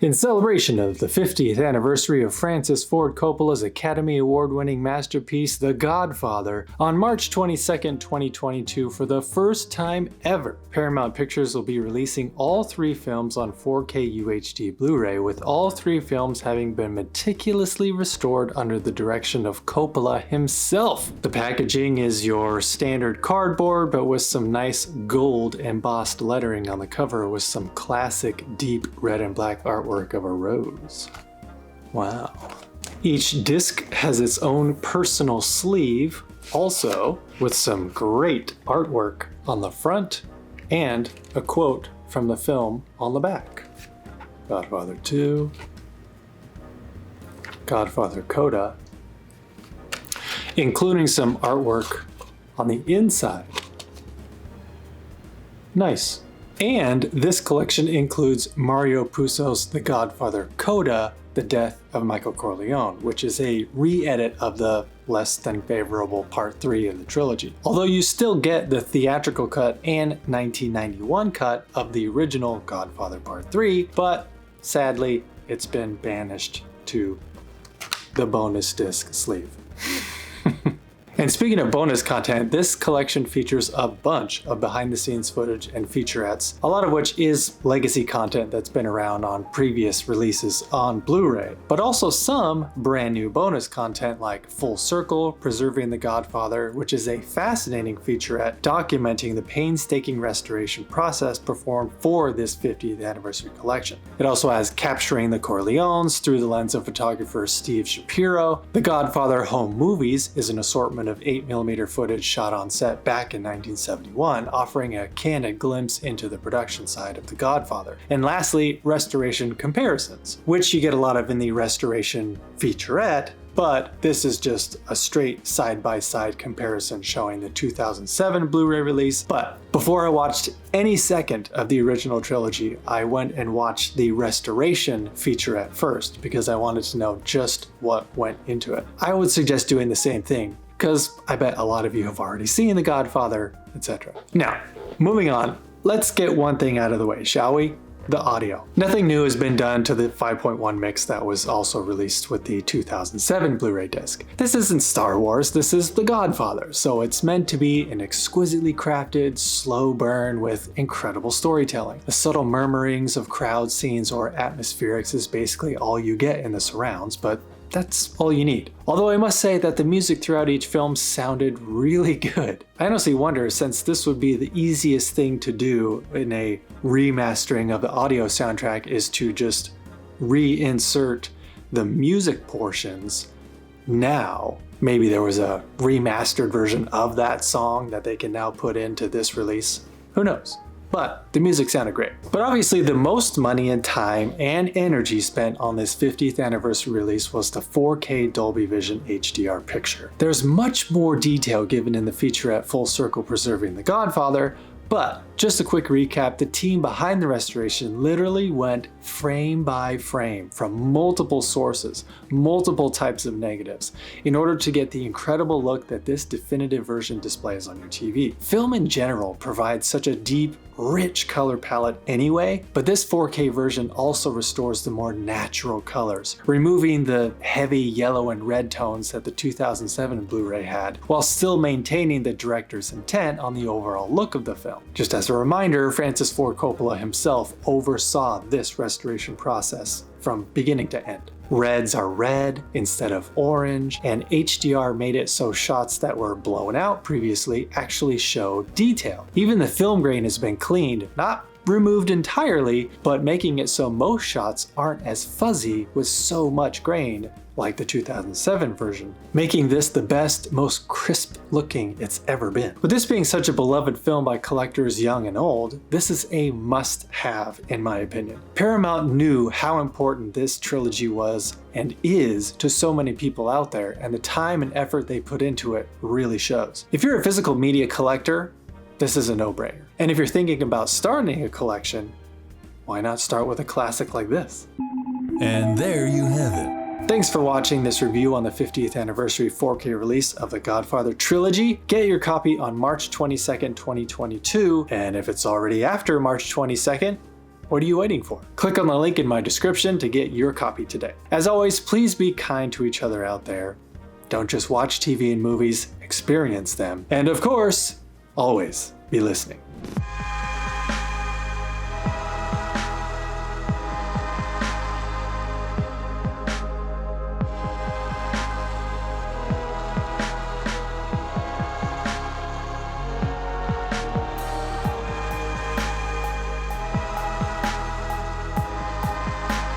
In celebration of the 50th anniversary of Francis Ford Coppola's Academy Award-winning masterpiece, The Godfather, on March 22, 2022, for the first time ever, Paramount Pictures will be releasing all 3 films on 4K UHD Blu-ray, with all 3 films having been meticulously restored under the direction of Coppola himself. The packaging is your standard cardboard, but with some nice gold embossed lettering on the cover with some classic deep red and black artwork of a rose. Wow. Each disc has its own personal sleeve, also with some great artwork on the front and a quote from the film on the back. Godfather 2, Godfather Coda, including some artwork on the inside. Nice. And this collection includes Mario Puzo's The Godfather Coda, The Death of Michael Corleone, which is a re-edit of the less than favorable Part 3 of the trilogy. Although you still get the theatrical cut and 1991 cut of the original Godfather Part 3, but sadly, it's been banished to the bonus disc sleeve. And speaking of bonus content, this collection features a bunch of behind-the-scenes footage and featurettes, a lot of which is legacy content that's been around on previous releases on Blu-ray, but also some brand new bonus content like Full Circle, Preserving the Godfather, which is a fascinating featurette documenting the painstaking restoration process performed for this 50th anniversary collection. It also has Capturing the Corleones through the lens of photographer Steve Shapiro. The Godfather Home Movies is an assortment of 8mm footage shot on set back in 1971, offering a candid glimpse into the production side of The Godfather. And lastly, restoration comparisons, which you get a lot of in the restoration featurette, but this is just a straight side-by-side comparison showing the 2007 Blu-ray release. But before I watched any second of the original trilogy, I went and watched the restoration featurette first because I wanted to know just what went into it. I would suggest doing the same thing, because I bet a lot of you have already seen The Godfather, etc. Now, moving on, let's get one thing out of the way, shall we? The audio. Nothing new has been done to the 5.1 mix that was also released with the 2007 Blu-ray disc. This isn't Star Wars, this is The Godfather, so it's meant to be an exquisitely crafted, slow burn with incredible storytelling. The subtle murmurings of crowd scenes or atmospherics is basically all you get in the surrounds, but that's all you need. Although I must say that the music throughout each film sounded really good. I honestly wonder, since this would be the easiest thing to do in a remastering of the audio soundtrack, is to just reinsert the music portions now. Maybe there was a remastered version of that song that they can now put into this release. Who knows? But the music sounded great. But obviously the most money and time and energy spent on this 50th anniversary release was the 4K Dolby Vision HDR picture. There's much more detail given in the featurette Full Circle Preserving the Godfather, but just a quick recap, the team behind the restoration literally went frame by frame from multiple sources, multiple types of negatives, in order to get the incredible look that this definitive version displays on your TV. Film in general provides such a deep, rich color palette anyway, but this 4K version also restores the more natural colors, removing the heavy yellow and red tones that the 2007 Blu-ray had, while still maintaining the director's intent on the overall look of the film. Just as a reminder, Francis Ford Coppola himself oversaw this restoration process from beginning to end. Reds are red instead of orange, and HDR made it so shots that were blown out previously actually show detail. Even the film grain has been cleaned, not removed entirely, but making it so most shots aren't as fuzzy with so much grain like the 2007 version, making this the best, most crisp looking it's ever been. With this being such a beloved film by collectors young and old, this is a must-have in my opinion. Paramount knew how important this trilogy was and is to so many people out there, and the time and effort they put into it really shows. If you're a physical media collector, this is a no-brainer. And if you're thinking about starting a collection, why not start with a classic like this? And there you have it. Thanks for watching this review on the 50th anniversary 4K release of The Godfather Trilogy. Get your copy on March 22nd, 2022, and if it's already after March 22nd, What are you waiting for? Click on the link in my description to get your copy today. As always, please be kind to each other out there. Don't just watch TV and movies, experience them. And of course, always be listening.